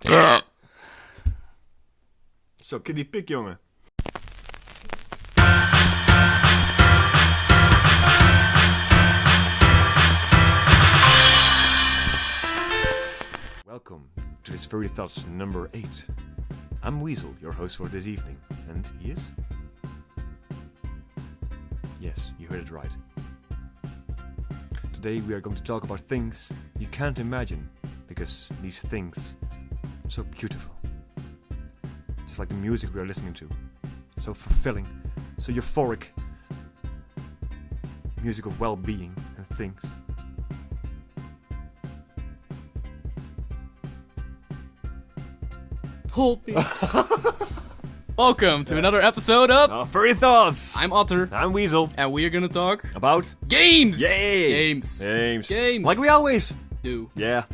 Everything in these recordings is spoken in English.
Zo, kitty pik, jongen. Welcome to this Furry Thoughts number 8. I'm Weasel, your host for this evening. And he is? Yes, you heard it right. Today we are going to talk about things you can't imagine, because these things are so beautiful. Just like the music we are listening to. So fulfilling, so euphoric. Music of well-being and things. Hold me. Welcome to another episode of Furry Thoughts! I'm Otter. I'm Weasel. And we are gonna talk About games! Yay! Games. Like we always do. Yeah.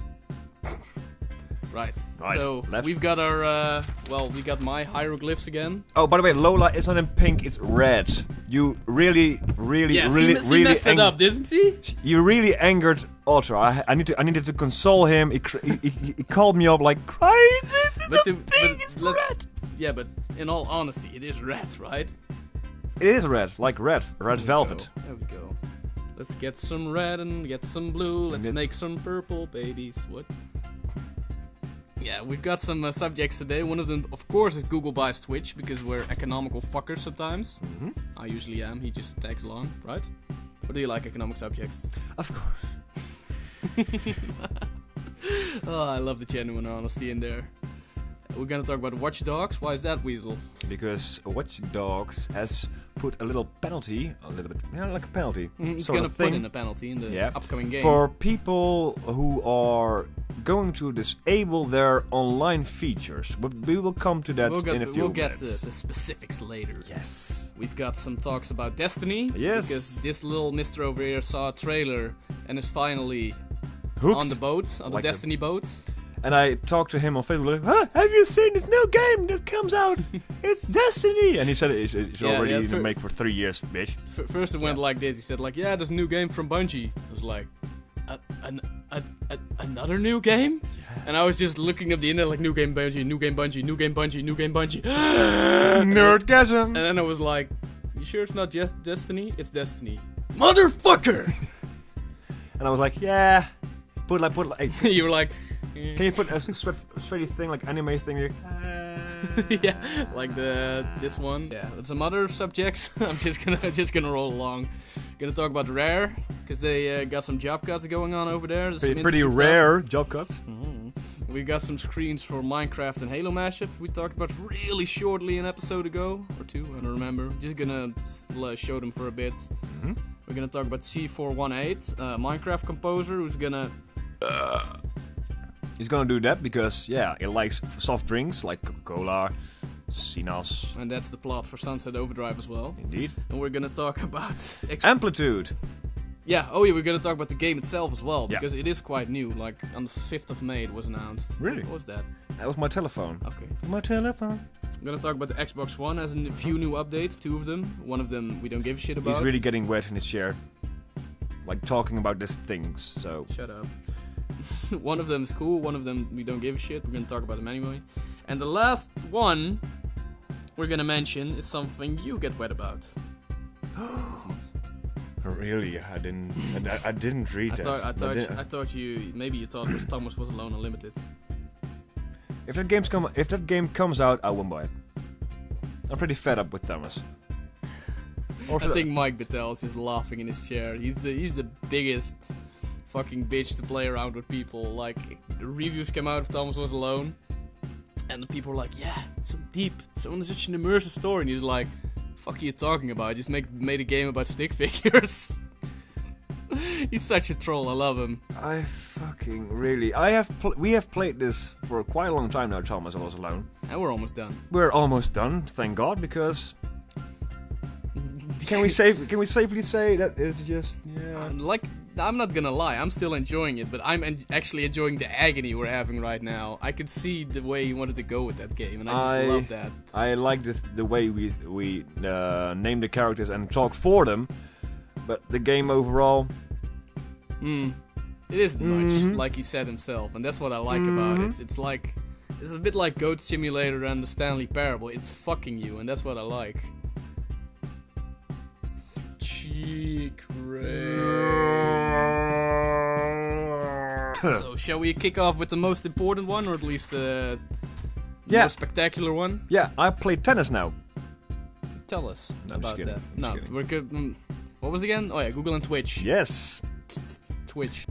Right. Right. So, Left. we've got our, we got my hieroglyphs again. Oh, by the way, Lola is not in pink, it's red. You really She messed it up, didn't she? You really angered Otter. I needed to console him. He called me up like, crying. It's red. Yeah, but in all honesty, it is red, right? It is red, like red velvet. There we go. Let's get some red and get some blue. Let's get- make some purple babies. What? Yeah, we've got some subjects today. One of them, of course, is Google buys Twitch, because we're economical fuckers sometimes. Mm-hmm. I usually am. He just tags along, right? Or do you like economic subjects? Of course. Oh, I love the genuine honesty in there. We're gonna talk about Watch Dogs. Why is that, Weasel? Because Watch Dogs has put a little penalty, like a penalty. It's sort gonna of put thing in a penalty in the upcoming game. for people who are going to disable their online features. But we will come to that in a few We'll get minutes. the specifics later. Yes. We've got some talks about Destiny. Yes. Because this little mister over here saw a trailer and is finally Hooked. on the boat, on Like the Destiny boat. And I talked to him on Facebook, like, huh, have you seen this new game that comes out? It's Destiny! And he said it's already made for 3 years, bitch. First it went like this. He said, like, yeah, there's a new game from Bungie. I was like, another new game? Yeah. And I was just looking up the internet like, new game Bungie, new game Bungie, new game Bungie, new game Bungie. Nerdgasm! And then I was like, you sure it's not just Destiny? It's Destiny. Motherfucker! And I was like, yeah. Put like. You were like, Can you put a sweaty thing, like anime thing? Like, yeah, like this one. Yeah, some other subjects. I'm just gonna roll along. Gonna talk about Rare, because they got some job cuts going on over there. There's some pretty interesting rare job cuts. stuff. We got some screens for Minecraft and Halo mashup. We talked about really shortly an episode ago or two. I don't remember. Just gonna show them for a bit. Mm-hmm. We're gonna talk about C418, Minecraft composer, who's gonna. He's gonna do that because, yeah, he likes soft drinks like Coca-Cola, Cinas. And that's the plot for Sunset Overdrive as well. Indeed. And we're gonna talk about Amplitude. Yeah, oh yeah, we're gonna talk about the game itself as well, Yeah. because it is quite new. Like, on the 5th of May it was announced. Really? What was that? That was my telephone. Okay. My telephone. I'm gonna talk about the Xbox One, has a few new updates, 2 of them. One of them we don't give a shit about. He's really getting wet in his chair. Like, talking about these things, so... Shut up. One of them is cool, one of them we don't give a shit. We're gonna talk about them anyway. And the last one we're gonna mention is something you get wet about. Really? I didn't read that. I thought maybe you thought this Thomas Was Alone Unlimited. If that game comes out, I won't buy it. I'm pretty fed up with Thomas. I think Mike Battel is just laughing in his chair. He's the biggest fucking bitch to play around with people. Like, the reviews came out of Thomas Was Alone, and the people were like, yeah, it's so deep, so such an immersive story, and he's like, fuck are you talking about? I just made a game about stick figures. He's such a troll, I love him. I fucking really... we have played this for quite a long time now, Thomas Was Alone. And we're almost done. We're almost done, thank God, because... Can we safely say that it's just... Yeah... Like, I'm not gonna lie, I'm still enjoying it, but I'm actually enjoying the agony we're having right now. I could see the way you wanted to go with that game, and I just love that. I like the way we name the characters and talk for them, but the game overall... It isn't much, like he said himself, and that's what I like about it. It's like It's a bit like Goat Simulator and the Stanley Parable. It's fucking you, and that's what I like. Cheek So, shall we kick off with the most important one, or at least the most spectacular one? Yeah, I play tennis now. Tell us No, I'm about just that. kidding. No, we're good. What was it again? Oh yeah, Google and Twitch. Yes. Twitch.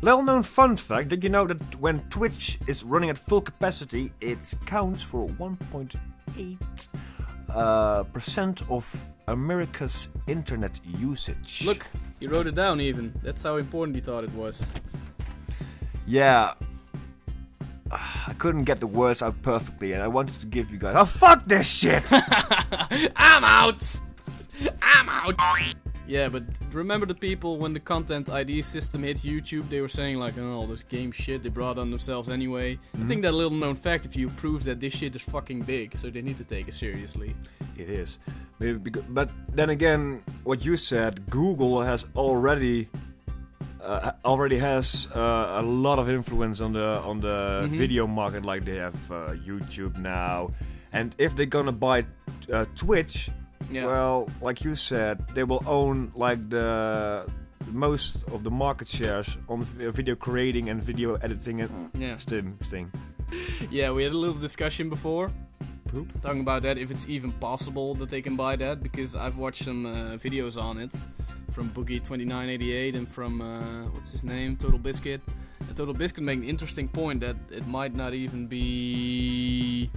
Little known fun fact, did you know that when Twitch is running at full capacity, it counts for 1.8% of America's internet usage? Look, he wrote it down even. That's how important he thought it was. Yeah. I couldn't get the words out perfectly, and I wanted to give you guys... Oh, fuck this shit! I'm out! I'm out! Yeah, but remember the people when the content ID system hit YouTube, they were saying like, oh, all this game shit they brought on themselves anyway. I think that little known fact of you proves that this shit is fucking big, so they need to take it seriously. It is. But then again, what you said, Google has already has a lot of influence on the video market, like they have YouTube now. And if they're gonna buy Twitch... Yeah. Well, like you said, they will own like the most of the market shares on video creating and video editing and thing. Yeah, we had a little discussion before talking about that, if it's even possible that they can buy that, because I've watched some videos on it from Boogie2988 and from what's his name, Total Biscuit. And Total Biscuit made an interesting point that it might not even be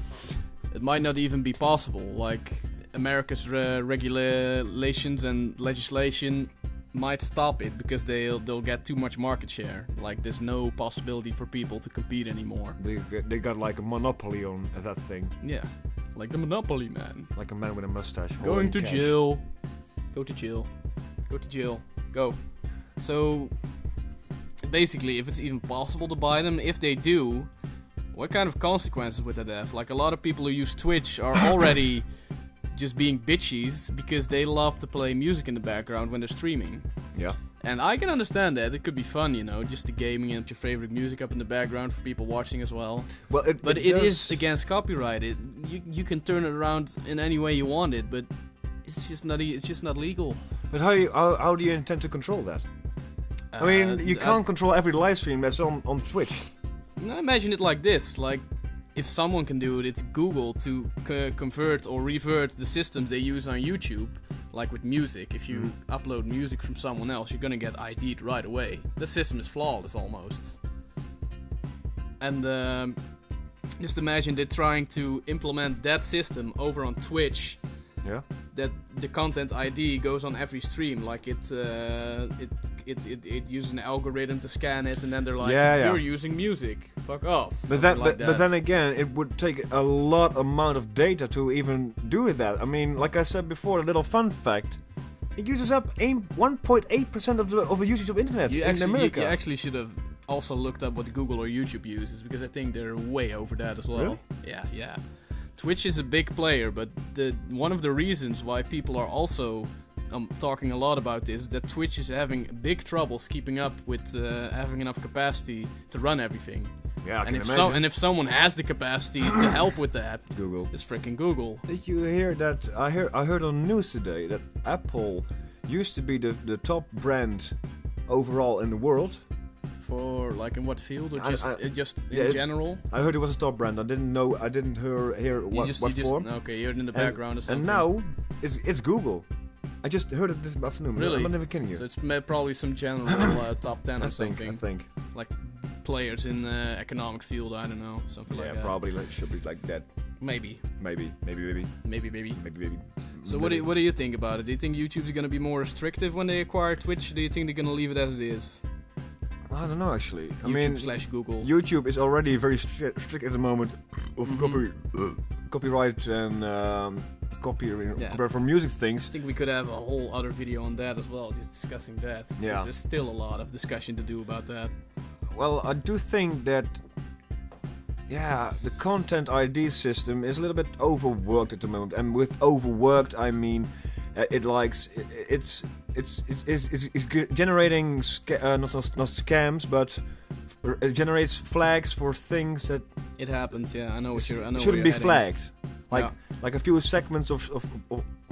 possible. Like, America's regulations and legislation might stop it because they'll get too much market share. Like, there's no possibility for people to compete anymore. They got like a monopoly on that thing. Yeah, like the Monopoly man. Like a man with a mustache. Going to jail. Go to jail. Go to jail. Go. So, basically, if it's even possible to buy them, if they do, what kind of consequences would that have? Like, a lot of people who use Twitch are already... just being bitchies because they love to play music in the background when they're streaming. Yeah. And I can understand that. It could be fun, you know, just the gaming and your favorite music up in the background for people watching as well. Well, it is against copyright. You can turn it around in any way you want it, but it's just not legal. But how do you intend to control that? I mean, you can't control every live stream that's on Twitch. I imagine it like this, like, if someone can do it, it's Google to convert or revert the systems they use on YouTube. Like with music, if you upload music from someone else, you're gonna get ID'd right away. The system is flawless almost. And just imagine they're trying to implement that system over on Twitch. Yeah. That the content ID goes on every stream, like it uses an algorithm to scan it, and then they're like, you're using music, fuck off. But then again, it would take a lot amount of data to even do that. I mean, like I said before, a little fun fact: it uses up 1.8% of the usage of internet in America. You actually should have also looked up what Google or YouTube uses, because I think they're way over that as well. Really? Yeah. Twitch is a big player, but one of the reasons why people are also talking a lot about this is that Twitch is having big troubles keeping up with having enough capacity to run everything. Yeah, I can imagine. And if someone has the capacity to help with that, Google. It's freaking Google. Did you hear that? I heard on the news today that Apple used to be the top brand overall in the world. For like in what field, or just in general? I heard it was a top brand. I didn't hear what form. Okay, you heard it in the background or something. And now it's Google. I just heard it this afternoon. Really? I'm not even kidding you. So it's probably some general top 10 or something. I think. Like players in the economic field. I don't know, something like that. Yeah, probably should be like that. Maybe. So what do you think about it? Do you think YouTube's gonna be more restrictive when they acquire Twitch? Or do you think they're gonna leave it as it is? I don't know, actually. YouTube/Google. YouTube is already very strict at the moment with copyright and copyright for music things. I think we could have a whole other video on that as well, just discussing that. Yeah. There's still a lot of discussion to do about that. Well, I do think that the content ID system is a little bit overworked at the moment, and with overworked I mean it's generating not scams, but it generates flags for things that It happens, yeah. I know what you're. I know shouldn't where be you're flagged. Like Yeah. like a few segments of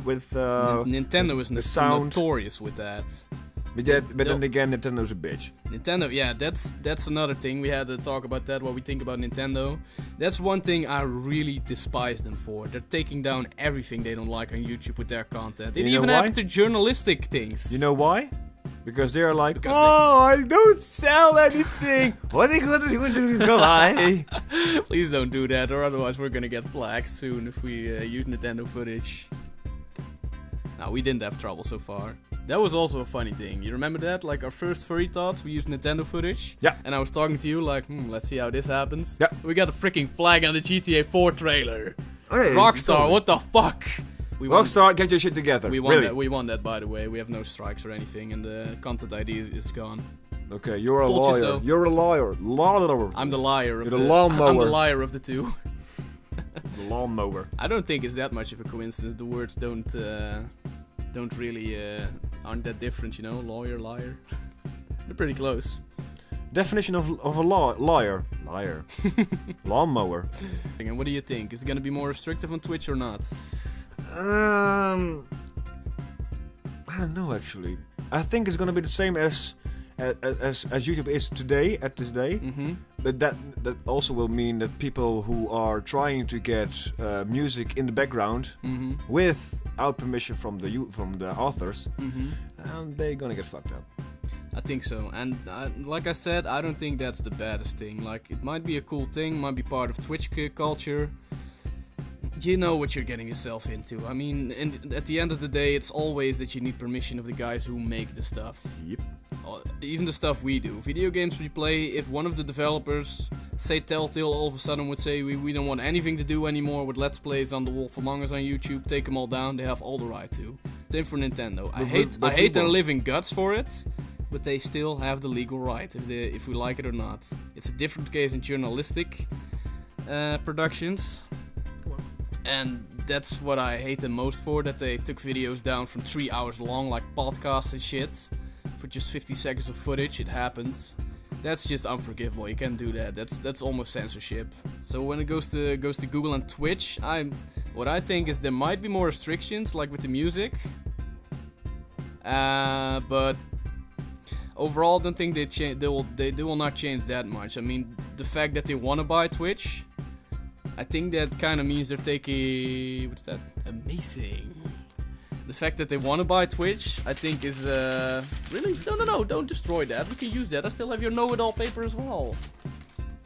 with Nintendo is the sound. notorious with that. But then again, Nintendo's a bitch. Nintendo, yeah, that's another thing. We had to talk about that, what we think about Nintendo. That's one thing I really despise them for. They're taking down everything they don't like on YouTube with their content. It You know even why? happened to journalistic things. You know why? Because they're like, Because I don't sell anything. What are you going to do? Please don't do that, or otherwise we're gonna get flagged soon if we use Nintendo footage. Now, we didn't have trouble so far. That was also a funny thing. You remember that? Like our first Furry Thoughts, we used Nintendo footage. Yeah. And I was talking to you like, let's see how this happens. Yeah. We got a freaking flag on the GTA 4 trailer. Hey, Rockstar, what the fuck? We won- Rockstar, get your shit together. We won really? that. We won that, by the way. We have no strikes or anything, and the content ID is gone. Okay, you're a Told you lawyer. so. You're a lawyer. Lawyer. I'm the liar of You're the lawnmower. I'm the liar of the two. The lawnmower. I don't think it's that much of a coincidence. The words don't really aren't that different, you know. Lawyer, liar. They're pretty close. Definition of a liar. Liar. Lawnmower. And what do you think? Is it gonna be more restrictive on Twitch or not? I don't know actually. I think it's gonna be the same as YouTube is today at this day. Mm-hmm. But that also will mean that people who are trying to get music in the background Mm-hmm. without permission from the authors, Mm-hmm. they're gonna get fucked up. I think so. And like I said, I don't think that's the baddest thing. Like, it might be a cool thing, might be part of Twitch culture. You know what you're getting yourself into. I mean, and at the end of the day, it's always that you need permission of the guys who make the stuff. Yep. Even the stuff we do. Video games we play, if one of the developers, say Telltale, all of a sudden would say we don't want anything to do anymore with Let's Plays on The Wolf Among Us on YouTube, take them all down, they have all the right to. Same for Nintendo. I hate their living guts for it, but they still have the legal right, if we like it or not. It's a different case in journalistic productions. And that's what I hate them most for, that they took videos down from 3 hours long, like podcasts and shit, for just 50 seconds of footage. It happens. That's just unforgivable. You can't do that. That's almost censorship. So when it goes to Google and Twitch, what I think is there might be more restrictions, like with the music. But overall, I don't think they will not change that much. I mean, the fact that they want to buy Twitch, I think that kind of means they're taking... What's that? Amazing. The fact that they want to buy Twitch, I think is... Really? No, don't destroy that. We can use that. I still have your know-it-all paper as well.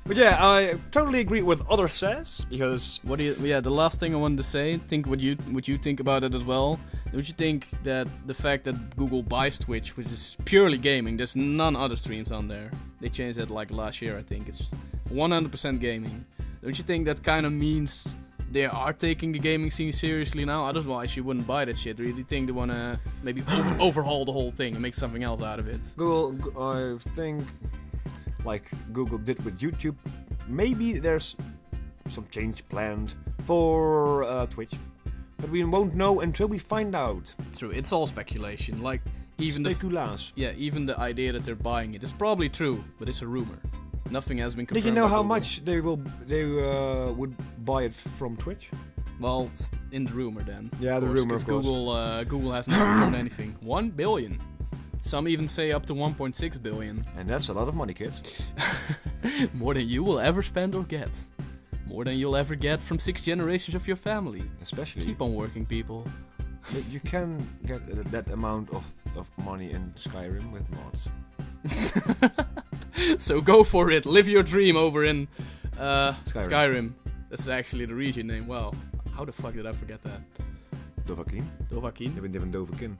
But yeah, I totally agree with what Otter says, because... The last thing I wanted to say, think what you think about it as well. Don't you think that the fact that Google buys Twitch, which is purely gaming, there's none other streams on there. They changed that like last year, I think. It's 100% gaming. Don't you think that kind of means they are taking the gaming scene seriously now? Otherwise, you wouldn't buy that shit. Or do you think they want to maybe overhaul the whole thing and make something else out of it? Google, I think, like Google did with YouTube, maybe there's some change planned for Twitch. But we won't know until we find out. True, it's all speculation. Like, even even the idea that they're buying it is probably true, but it's a rumor. Nothing has been confirmed. Did you know by how Google. much they would buy it from Twitch? Well, in the rumor then. Yeah, the rumor, of course. Google hasn't confirmed anything. 1 billion. Some even say up to 1.6 billion. And that's a lot of money, kids. More than you will ever spend or get. More than you'll ever get from 6 generations of your family. Especially. Keep on working, people. You can get that amount of money in Skyrim with mods. So go for it. Live your dream over in Skyrim. That's actually the region name. Wow. How the fuck did I forget that? Dovahkiin. Dovahkiin? Je bent even Dovahkiin.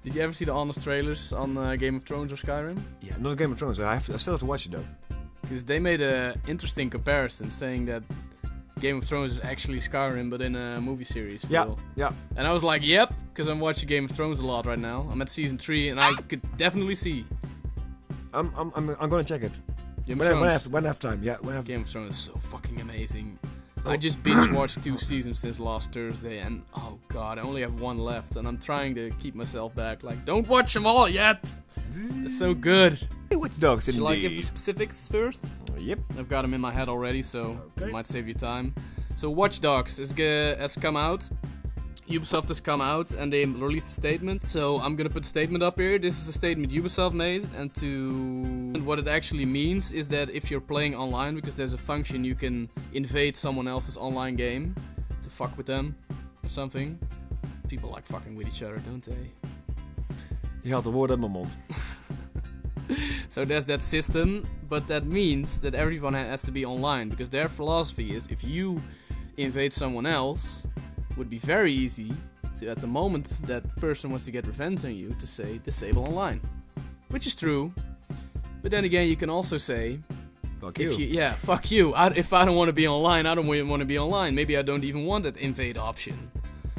Did you ever see the honest trailers on Game of Thrones or Skyrim? Yeah, not Game of Thrones. I still have to watch it though. Because they made an interesting comparison, saying that Game of Thrones is actually Skyrim, but in a movie series. Feel. Yeah. And I was like, yep, because I'm watching Game of Thrones a lot right now. I'm at season 3, and I could definitely see. I'm gonna check it. Game of Thrones. When I have time. Yeah. Game of Thrones is so fucking amazing. I just binge watched 2 seasons since last Thursday, and oh god, I only have 1 left, and I'm trying to keep myself back. Like, don't watch them all yet. They're so good. Watch Dogs, indeed. Shall I give the specifics first? Yep. I've got them in my head already, so it might save you time. So Watch Dogs has come out. Ubisoft has come out and they released a statement. So I'm gonna put the statement up here. This is a statement Ubisoft made, and what it actually means is that if you're playing online, because there's a function you can invade someone else's online game to fuck with them or something. People like fucking with each other, don't they? Je haalt de woorden uit mijn mond. So there's that system, but that means that everyone has to be online, because their philosophy is if you invade someone else, it would be very easy to, at the moment that person wants to get revenge on you, to say disable online. Which is true, but then again you can also say Fuck you. Fuck you. If I don't want to be online, I don't want to be online. Maybe I don't even want that invade option.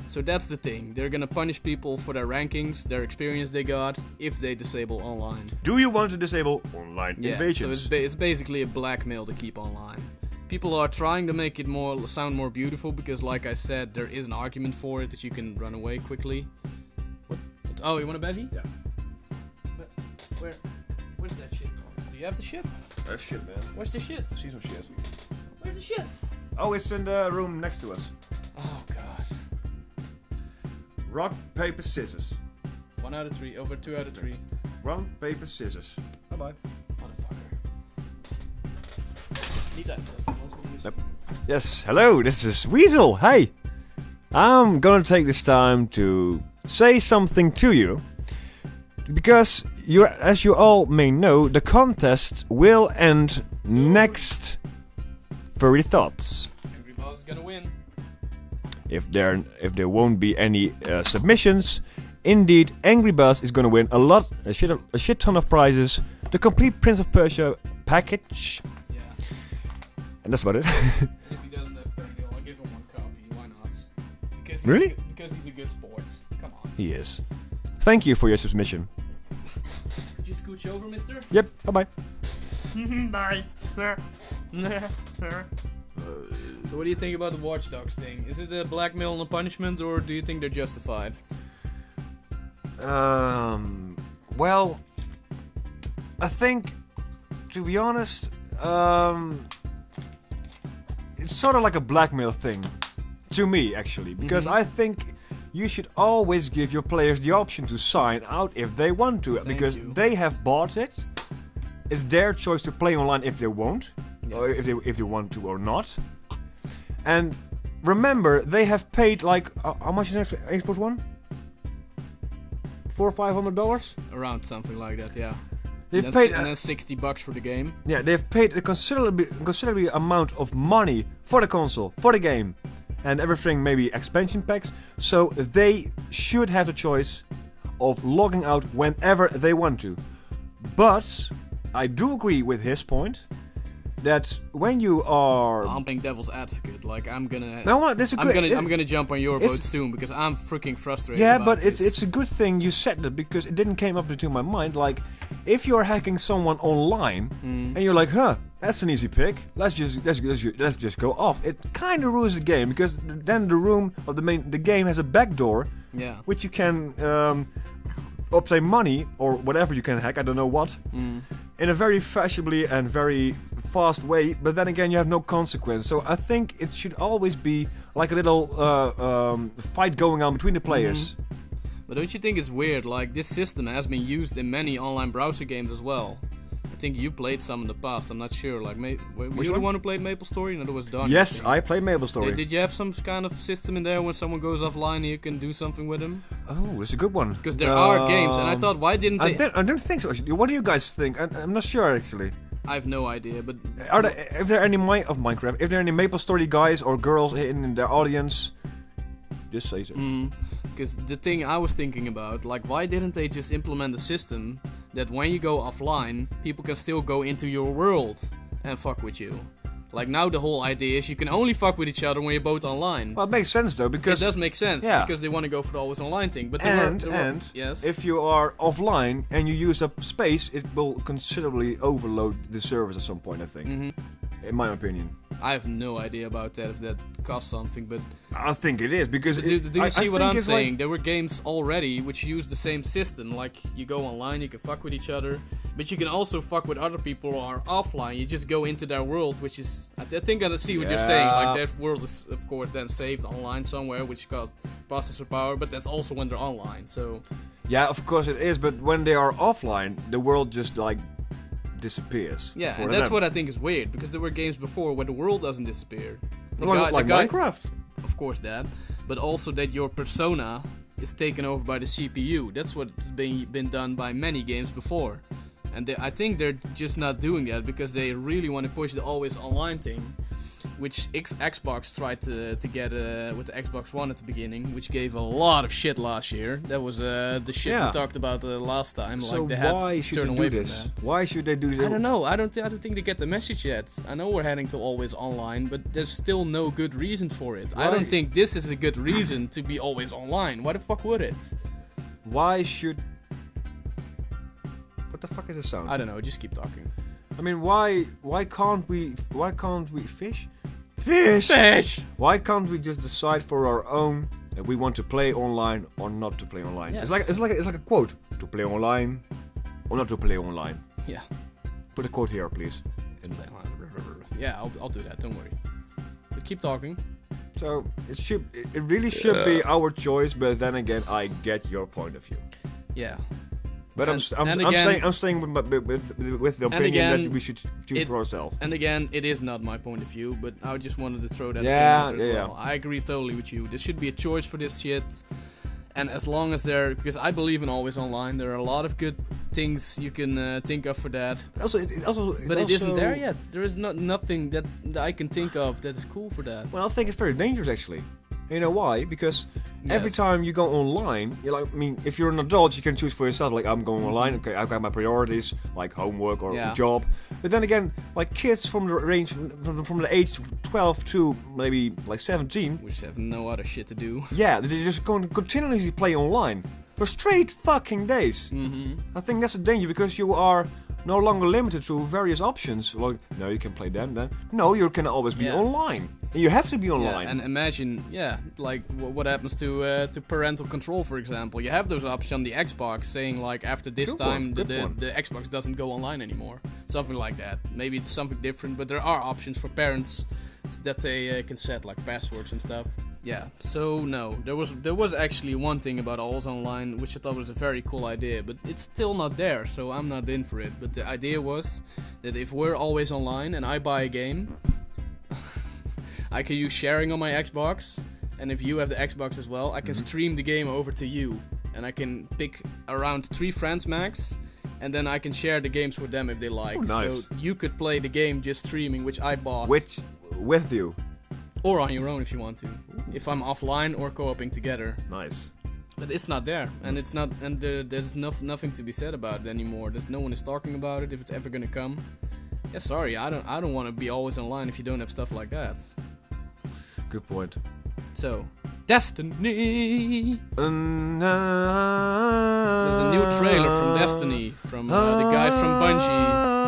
So that's the thing. They're gonna punish people for their rankings, their experience they got, if they disable online. Do you want to disable online invasions? So it's basically a blackmail to keep online. People are trying to make it sound more beautiful, because like I said, there is an argument for it that you can run away quickly. What? Oh, you want a bevy? Yeah. But where's that shit? Do you have the shit? I have shit, man. Where's the shit? See some shit. Where's the shit? Oh, it's in the room next to us. Oh god. Rock, paper, scissors. 1 out of 3, over 2 out of 3. Rock, paper, scissors. Bye-bye. Motherfucker. Niet uitzetten. Yep. Yes, hello, this is Weasel. Hey! I'm gonna take this time to say something to you. Because, as you all may know, the contest will end next Furry Thoughts. Angry Boss is gonna win. If there won't be any submissions, indeed, Angry Buzz is gonna win a shit ton of prizes, the complete Prince of Persia package, Yeah. and that's about it. And if he doesn't have Bengal, I'll give him 1 copy. Why not? Because he's a good sport. Come on. He is. Thank you for your submission. Could you scooch over, mister? Yep. Bye bye. Bye. So what do you think about the Watch Dogs thing? Is it a blackmail and a punishment, or do you think they're justified? Well, I think, to be honest, it's sort of like a blackmail thing. To me, actually. Because I think you should always give your players the option to sign out if they want to. Because they have bought it. It's their choice to play online if they won't. Yes. Or if they want to or not. And remember, they have paid like how much is Xbox One? $400 or $500? Around something like that, yeah. They've paid and then $60 for the game. Yeah, they've paid a considerable amount of money for the console, for the game, and everything, maybe expansion packs. So they should have the choice of logging out whenever they want to. But I do agree with his point. That when you are... I'm playing devil's advocate. Like, I'm gonna... No, what? That's a good... I'm gonna jump on your boat soon, because I'm freaking frustrated. Yeah, but it's a good thing you said that, because it didn't came up into my mind. Like, if you're hacking someone online and you're like, huh, that's an easy pick. Let's just go off. It kind of ruins the game, because then the room of the game has a backdoor, which you can obtain money or whatever you can hack. I don't know what. In a very fashionably and very fast way, but then again you have no consequence. So I think it should always be like a little fight going on between the players. But don't you think it's weird? Like, this system has been used in many online browser games as well. I think you played some in the past, I'm not sure. Like, were you the one who played MapleStory? No, that was Don. Yes, I played MapleStory. Did you have some kind of system in there when someone goes offline and you can do something with them? Oh, it's a good one. Because there are games, and I thought, why didn't they... I don't think so, actually. What do you guys think? I'm not sure, actually. I have no idea, but... If there are any Minecraft, if there are any MapleStory guys or girls in their audience, just say so. Because the thing I was thinking about, like, why didn't they just implement a system that when you go offline, people can still go into your world and fuck with you? Like, now the whole idea is you can only fuck with each other when you're both online. Well, it makes sense, though, because... It does make sense, because they want to go for the always online thing. But yes. If you are offline and you use up space, it will considerably overload the servers at some point, I think. In my opinion. I have no idea about that, if that costs something, but... I think it is, because... Do you see what I'm saying? Like... There were games already which use the same system, like you go online, you can fuck with each other, but you can also fuck with other people who are offline. You just go into their world, which is... I think I see what you're saying, like their world is, of course, then saved online somewhere, which costs processor power, but that's also when they're online, so... Yeah, of course it is, but when they are offline, the world just, like... disappears. Yeah, and that's what I think is weird, because there were games before where the world doesn't disappear. Like Minecraft. Of course that, but also that your persona is taken over by the CPU. That's what's been done by many games before. And I think they're just not doing that because they really want to push the always online thing, which Xbox tried to get with the Xbox One at the beginning, which gave a lot of shit last year. That was the shit we talked about last time. So like they had why to should turn they away do this? from that. Why should they do this? I don't know. I don't think they get the message yet. I know we're heading to always online, but there's still no good reason for it. Why? I don't think this is a good reason to be always online. Why the fuck would it? Why should... What the fuck is this sound? I don't know. Just keep talking. I mean, why can't we fish? Fish! Why can't we just decide for our own that we want to play online or not to play online? Yes. It's like a quote: to play online or not to play online. Yeah. Put a quote here, please. Yeah, I'll do that. Don't worry. But keep talking. So it really should be our choice, but then again, I get your point of view. Yeah. But I'm staying with the opinion that we should choose for ourselves. And again, it is not my point of view, but I just wanted to throw that out as well. I agree totally with you. There should be a choice for this shit. And as long as because I believe in always online, there are a lot of good things you can think of for that. But it isn't there yet. There is nothing that I can think of that is cool for that. Well, I think it's very dangerous actually. You know why? Because every time you go online, you're like, I mean, if you're an adult, you can choose for yourself. Like, I'm going online. Okay, I've got my priorities, like homework or job. But then again, like kids from the range from the age 12 to maybe like 17, which have no other shit to do. Yeah, they're just going to continuously play online for straight fucking days. I think that's a danger because you are no longer limited to various options. Like, no, you can play them then. No, you can always be online. And you have to be online. Yeah, and imagine, like what happens to parental control, for example. You have those options on the Xbox saying like after this time the Xbox doesn't go online anymore. Something like that. Maybe it's something different, but there are options for parents that they can set like passwords and stuff. Yeah, so no, there was actually one thing about always online which I thought was a very cool idea, but it's still not there, so I'm not in for it. But the idea was that if we're always online and I buy a game, I can use sharing on my Xbox, and if you have the Xbox as well, I can stream the game over to you, and I can pick around 3 friends max, and then I can share the games with them if they like. Oh, nice. So you could play the game just streaming, which I bought. With you. Or on your own if you want to. If I'm offline or co-oping together. Nice. But it's not there, and it's not, and there's nothing to be said about it anymore. That no one is talking about it. If it's ever gonna come, yeah, sorry, I don't want to be always online if you don't have stuff like that. Good point. So, Destiny. There's a new trailer from Destiny from the guy from Bungie.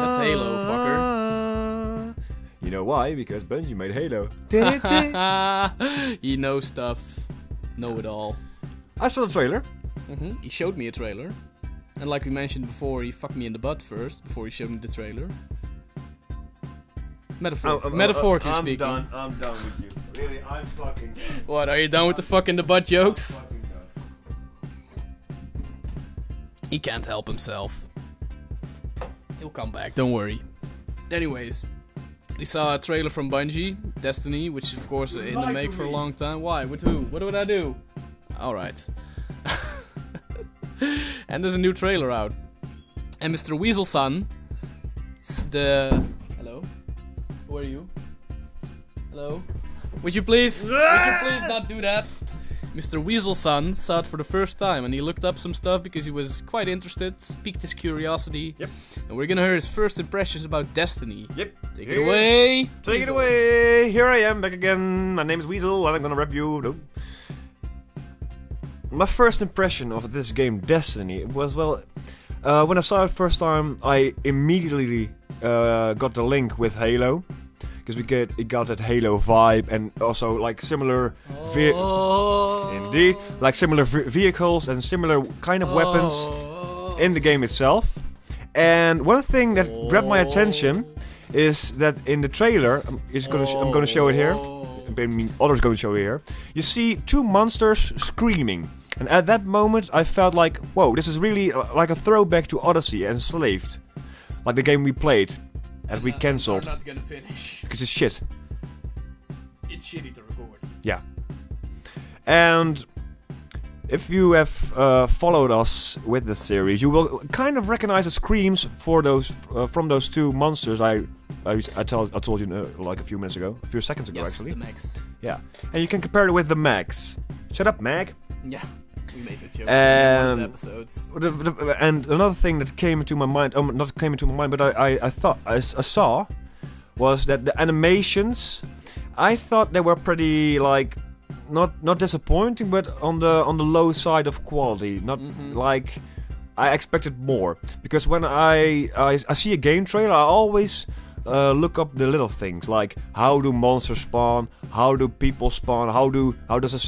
That's Halo, fucker. You know why? Because Bungie made Halo. He knows stuff. Know it all. I saw the trailer. He showed me a trailer. And like we mentioned before, he fucked me in the butt first, before he showed me the trailer. Metaphorically speaking. I'm done with you. Really, I'm fucking done. What, are you done with the fuck in the butt jokes? He can't help himself. He'll come back, don't worry. Anyways, we saw a trailer from Bungie, Destiny, which is of course in the make for a long time. Why? With who? What would I do? Alright. And there's a new trailer out. And Mr. Weasel son, Hello? Who are you? Hello? Would you please not do that? Mr. Weasel son saw it for the first time, and he looked up some stuff because he was quite interested, piqued his curiosity. Yep. And we're gonna hear his first impressions about Destiny. Yep. Take it away. Take it away. Here I am back again. My name is Weasel, and I'm gonna review. My first impression of this game, Destiny, was when I saw it first time, I immediately got the link with Halo. because it got that Halo vibe, and also like similar, indeed, like similar vehicles and similar kind of weapons in the game itself. And one thing that grabbed my attention is that in the trailer, I'm going to show it here. I mean, Otter's going to show it here. You see 2 monsters screaming. And at that moment, I felt like, whoa, this is really like a throwback to Odyssey and Enslaved. Like the game we played and we cancelled. We're not gonna finish. Because it's shit. It's shitty to record. Yeah. And if you have followed us with the series, you will kind of recognize the screams for those from those 2 monsters I told you like a few minutes ago. A few seconds ago, actually. The Mags. Yeah. And you can compare it with the Mags. Shut up, Mag. Yeah. We made a joke in one of the episodes. And another thing that came into my mind, not came into my mind, but I saw, was that the animations, I thought they were pretty like, not disappointing, but on the low side of quality. Not like I expected more, because when I see a game trailer, I always look up the little things, like how do monsters spawn, how do people spawn, how does a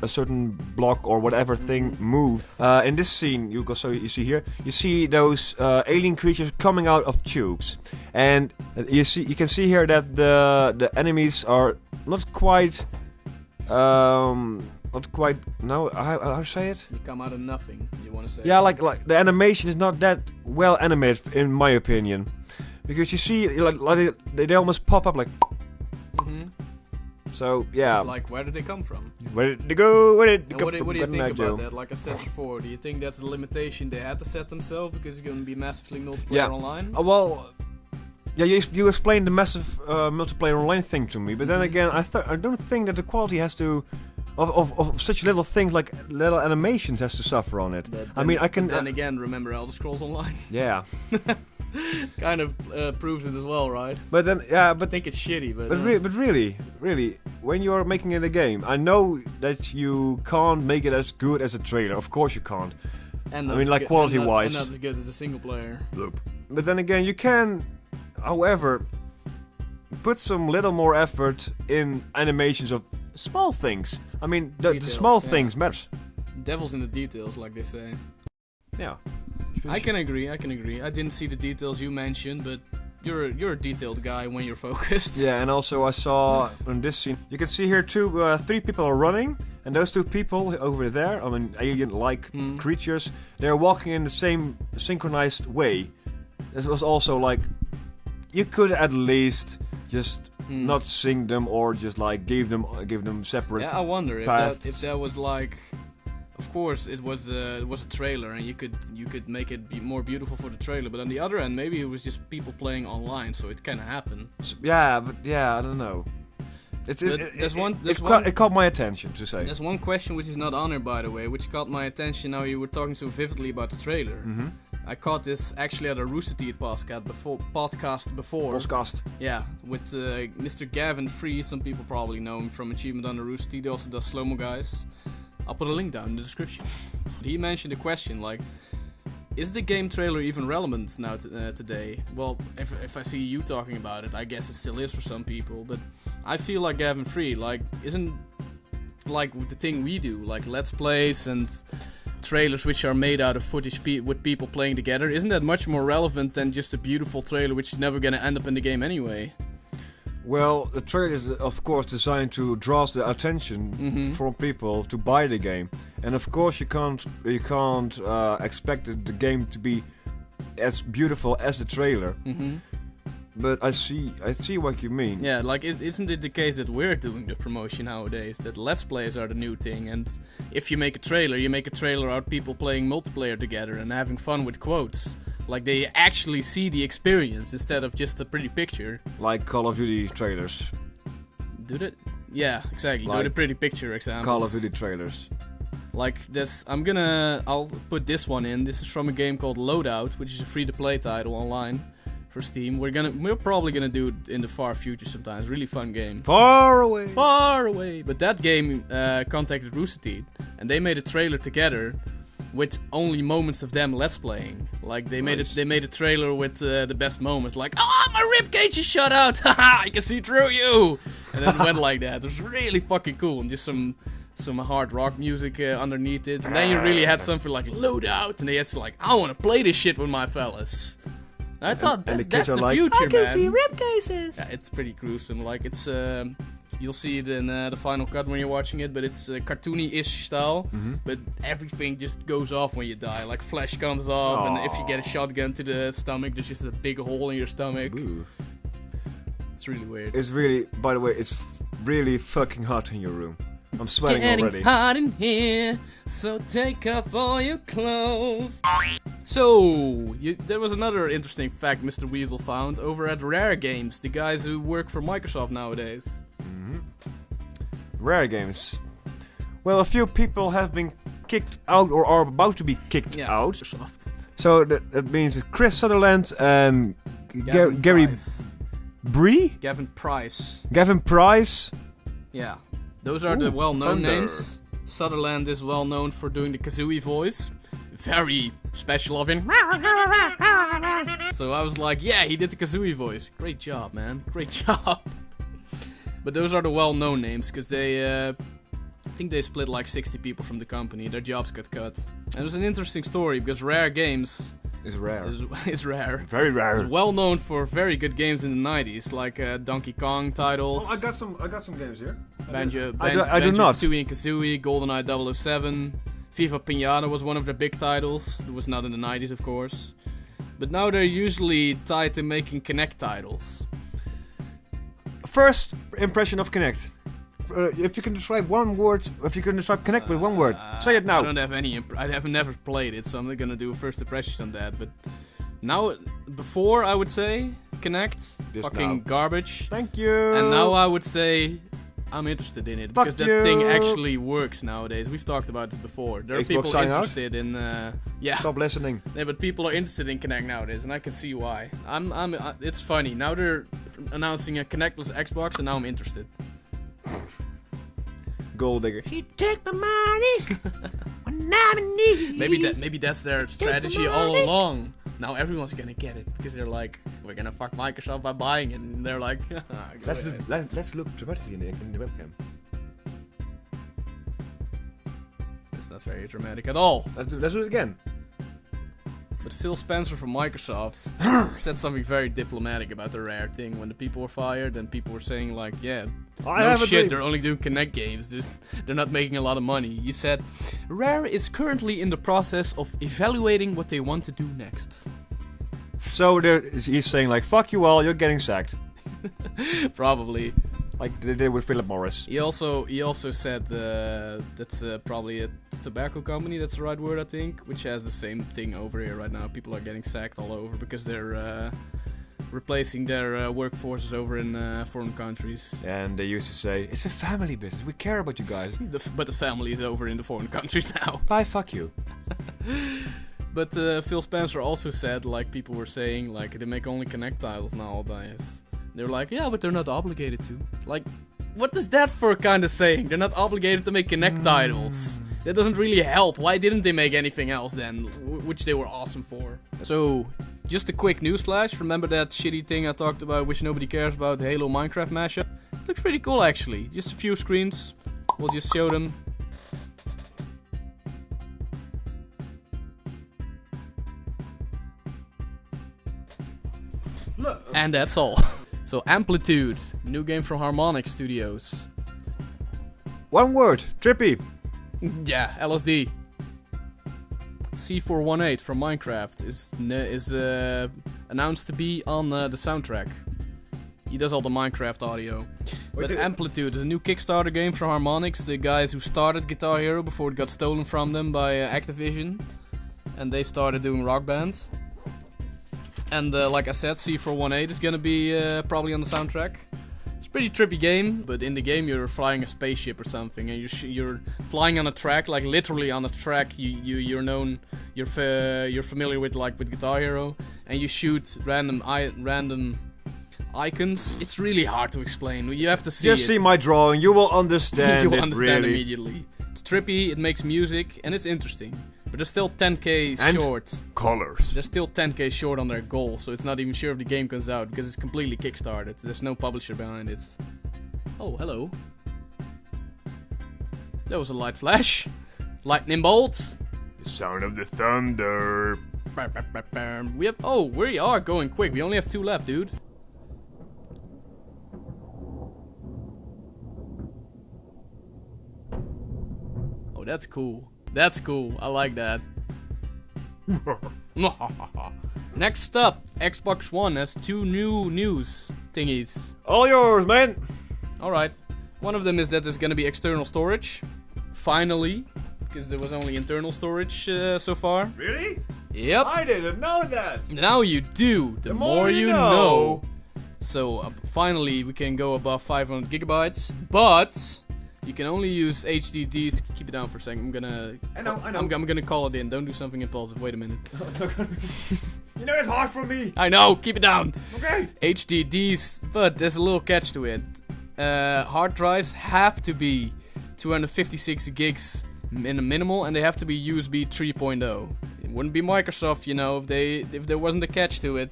certain block or whatever thing move. In this scene, you see here, you see those alien creatures coming out of tubes, and you can see here that the enemies are not quite. No, how say it? You come out of nothing. You want to say? Yeah, like the animation is not that well animated, in my opinion. Because you see, like they almost pop up like. So yeah. It's like, where did they come from? Where did they go? What do you think about that? Like I said before, do you think that's a limitation they had to set themselves because it's going to be massively multiplayer online? Well, yeah, you explained the massive multiplayer online thing to me, but then again, I don't think that the quality has to. Of such little things like little animations has to suffer on it. I mean, I can. Then again, remember Elder Scrolls Online? Yeah. Kind of proves it as well, right? But then, yeah, but I think it's shitty, but really, when you are making it a game, I know that you can't make it as good as a trailer. Of course, you can't. I mean, like quality-wise, not as good as a single player. But then again, you can, however, put some little more effort in animations of small things. I mean, the small things matter. Devil's in the details, like they say. Yeah. I can agree. I didn't see the details you mentioned, but you're a detailed guy when you're focused. Yeah, and also I saw in this scene, you can see here 3 people are running, and those 2 people over there, I mean alien-like creatures, they're walking in the same synchronized way. This was also like, you could at least just not sing them or just like give them separate. Yeah, I wonder if that was like. Of course, it was a trailer, and you could make it be more beautiful for the trailer. But on the other end, maybe it was just people playing online, so it kind of happened. Yeah, but I don't know. It caught my attention, to say. There's one question which is not on here, by the way, which caught my attention. Now you were talking so vividly about the trailer. I caught this actually at a Rooster Teeth podcast before. Podcast. Yeah, with Mr. Gavin Free. Some people probably know him from Achievement on the Rooster Teeth. He also does Slow Mo Guys. I'll put a link down in the description. He mentioned a question like, is the game trailer even relevant now today? Well, if I see you talking about it, I guess it still is for some people. But I feel like Gavin Free, like, isn't like the thing we do, like Let's Plays and trailers which are made out of footage with people playing together, isn't that much more relevant than just a beautiful trailer which is never going to end up in the game anyway? Well, the trailer is of course designed to draw the attention from people to buy the game, and of course you can't expect the game to be as beautiful as the trailer. But I see what you mean. Yeah, like isn't it the case that we're doing the promotion nowadays? That Let's Plays are the new thing, and if you make a trailer out of people playing multiplayer together and having fun with quotes. Like they actually see the experience instead of just a pretty picture. Like Call of Duty trailers. Do that? Yeah, exactly. Like do the pretty picture examples. Call of Duty trailers. Like this, I'll put this one in. This is from a game called Loadout, which is a free-to-play title online for Steam. We're probably gonna do it in the far future sometimes. Really fun game. Far away. Far away. But that game contacted Rooster Teeth, and they made a trailer together. with only moments of them let's playing. Like they made a trailer with the best moments, like, oh, my ribcage is shut out, haha, I can see through you, and then it went like that. It was really fucking cool, and just some hard rock music underneath it, and then you really had something like Loadout, and they had to like, I want to play this shit with my fellas. I thought that's the like, future, man. I can see rib cases. Yeah, it's pretty gruesome. Like it's you'll see it in the final cut when you're watching it, but it's cartoony-ish style. But everything just goes off when you die. Like flesh comes off, and if you get a shotgun to the stomach, there's just a big hole in your stomach. Ooh. It's really weird. It's really, by the way, it's really fucking hot in your room. I'm sweating already. Getting hot in here, so take off all your clothes. So, there was another interesting fact Mr. Weasel found over at Rare Games, the guys who work for Microsoft nowadays. Rare Games. Well, a few people have been kicked out or are about to be kicked out. Microsoft. So that means Chris Sutherland and Gary Bree? Gavin Price. Gavin Price. Yeah. Those are the well-known names. Sutherland is well known for doing the Kazooie voice. Very special of him. So I was like, yeah, he did the Kazooie voice. Great job, man. Great job. But those are the well-known names, because they, I think they split like 60 people from the company. Their jobs got cut. And it was an interesting story, because Rare Games is rare. Is rare. Very rare. Well known for very good games in the 90s, like Donkey Kong titles. Oh, I got some games here. Banjo, I do not. Tooie and Kazooie, GoldenEye 007. Viva Pinata was one of their big titles. It was not in the 90s, of course. But now they're usually tied to making Kinect titles. First impression of Kinect. If you can describe one word, if you can describe Kinect with one word, say it now. I don't have any. I have never played it, so I'm not gonna do a first impressions on that. But now, before I would say Kinect, Just fucking now. garbage. Thank you. And now I would say I'm interested in it, because that thing actually works nowadays. We've talked about this before. There are people interested in. Yeah. Stop listening. Yeah, but people are interested in Kinect nowadays, and I can see why. It's funny now they're announcing a Kinectless Xbox, and now I'm interested. Gold digger. She took my money when I'm in need. Maybe that's their strategy all along. Now everyone's gonna get it, because they're like, we're gonna fuck Microsoft by buying it, and they're like, let's look dramatically in the webcam. It's not very dramatic at all. Let's do it again. But Phil Spencer from Microsoft said something very diplomatic about the Rare thing when the people were fired, and people were saying like, yeah, no shit, they're only doing Kinect games, they're not making a lot of money. He said, Rare is currently in the process of evaluating what they want to do next. So he's saying like, fuck you all, you're getting sacked. Probably. Like they did with Philip Morris. He also said that's probably a tobacco company, that's the right word I think, which has the same thing over here right now. People are getting sacked all over because they're replacing their workforces over in foreign countries. And they used to say, it's a family business, we care about you guys. But the family is over in the foreign countries now. Bye, fuck you. But Phil Spencer also said, like people were saying, like they make only Kinect titles nowadays. They were like, yeah, but they're not obligated to. Like, what is that for kind of saying? They're not obligated to make Kinect titles. That doesn't really help. Why didn't they make anything else then, which they were awesome for? So, just a quick newsflash. Remember that shitty thing I talked about, which nobody cares about, the Halo Minecraft mashup? It looks pretty cool actually. Just a few screens. We'll just show them. Look. And that's all. So Amplitude, new game from Harmonix Studios. One word, trippy. Yeah, LSD. C418 from Minecraft is announced to be on the soundtrack. He does all the Minecraft audio. But Amplitude is a new Kickstarter game from Harmonix, the guys who started Guitar Hero before it got stolen from them by Activision. And they started doing Rock Band. And like I said, C418 is gonna be probably on the soundtrack. It's a pretty trippy game, but in the game you're flying a spaceship or something, and you're flying on a track, like literally on a track. You're familiar with Guitar Hero, and you shoot random icons. It's really hard to explain. You have to see it. Just see my drawing, you will understand. You will understand really. Immediately. It's trippy, it makes music, and it's interesting. But they're still 10k And short. colors. They're still 10k short on their goal, so it's not even sure if the game comes out because it's completely kickstarted. There's no publisher behind it. Oh, hello. There was a light flash. Lightning bolt. The sound of the thunder. We are going quick. We only have 2 left, dude. Oh, that's cool. That's cool. I like that. Next up, Xbox One has 2 new news thingies. All yours, man. Alright. One of them is that there's gonna be external storage. Finally. Because there was only internal storage so far. Really? Yep. I didn't know that. Now you do. The more you know. So finally we can go above 500 gigabytes. But you can only use HDDs. Keep it down for a second. I'm gonna. I know. I'm gonna call it in. Don't do something impulsive. Wait a minute. You know it's hard for me. I know. Keep it down. Okay. HDDs, but there's a little catch to it. Hard drives have to be 256 gigs in a minimal, and they have to be USB 3.0. It wouldn't be Microsoft, you know, if there wasn't a catch to it.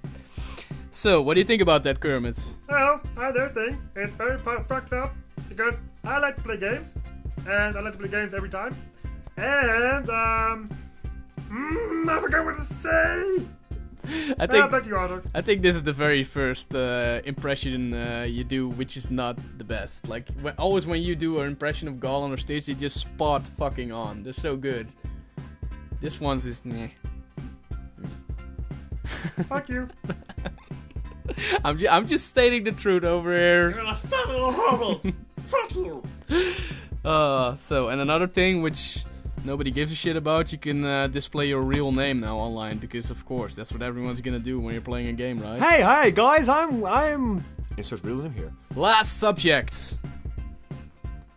So, what do you think about that, Kermit? Well, I do think it's very fucked up because I like to play games, and I like to play games every time. And I forgot what to say. I Back to you, Otter. think this is the very first impression you do, which is not the best. Like, always when you do an impression of Gall on stage, you just spot fucking on. They're so good. This one's just meh. Fuck you. I'm just stating the truth over here. You're a fat little hobbit. Fuck you. And another thing which nobody gives a shit about, you can display your real name now online, because of course that's what everyone's gonna do when you're playing a game, right? Hey, guys, I'm. Insert real name here. Last subject.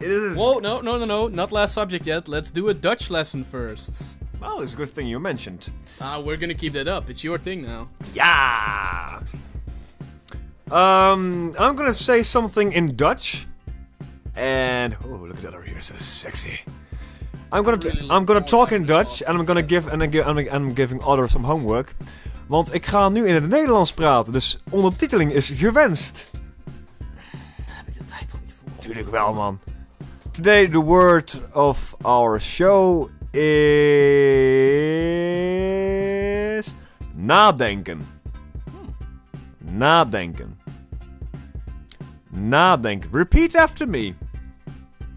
It is. Whoa, no, not last subject yet. Let's do a Dutch lesson first. Well, it's a good thing you mentioned. We're gonna keep that up. It's your thing now. Yeah. I'm gonna say something in Dutch, and oh, look at that over here, so sexy. I'm gonna talk in Dutch, and I'm giving Otter some homework. Want ik ga nu in het Nederlands praten, dus ondertiteling is gewenst. Heb ik de tijd toch niet voor? Tuurlijk wel, man. Today the word of our show is nadenken. Nadenken. Nadenken. Repeat after me.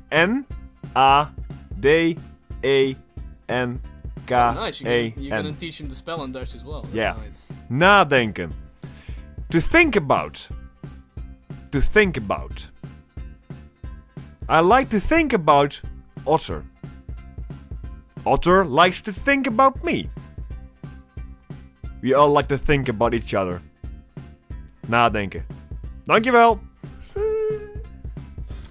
N-A-D-E-N-K-E-N. Nice. You're gonna teach him to spell in Dutch as well. That's Yeah. Nice. Nadenken. To think about. To think about. I like to think about Otter. Otter likes to think about me. We all like to think about each other. Nadenken. Dankjewel.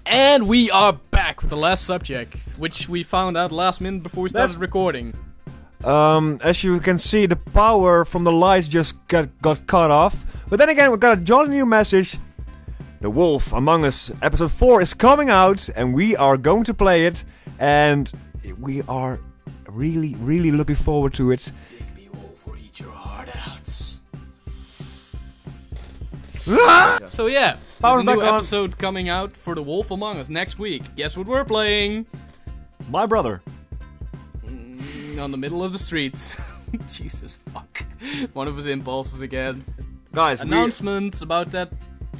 And we are back with the last subject, which we found out last minute before we started recording. As you can see, the power from the lights just got cut off. But then again, we got a jolly new message. The Wolf Among Us episode 4 is coming out, and we are going to play it. And we are really, really looking forward to it. Big Wolf will eat your heart out. So yeah, there's a new episode coming out for The Wolf Among Us next week. Guess what we're playing? My brother. On the middle of the street. Jesus fuck. One of his impulses again. Guys, announcement about that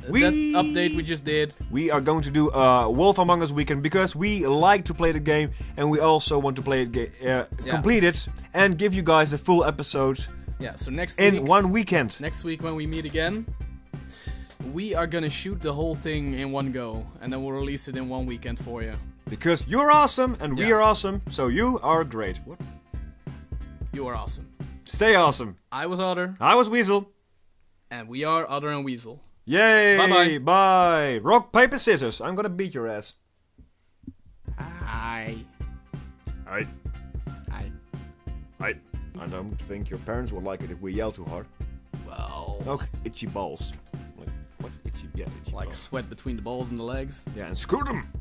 update we just did. We are going to do a Wolf Among Us weekend because we like to play the game, and we also want to play it, complete it, and give you guys the full episode. Yeah, so next in week, one weekend. Next week when we meet again, we are gonna shoot the whole thing in one go, and then we'll release it in one weekend for you. Because you're awesome, and we are awesome, so you are great. What? You are awesome. Stay awesome. I was Otter. I was Weasel. And we are Otter and Weasel. Yay! Bye-bye. Bye. Rock, paper, scissors. I'm gonna beat your ass. Hi. Hi. Hi. Hi. I don't think your parents will like it if we yell too hard. Well. Okay. Itchy balls. Like, what? Itchy? Yeah, itchy like balls. sweat between the balls and the legs. Yeah, and screw them.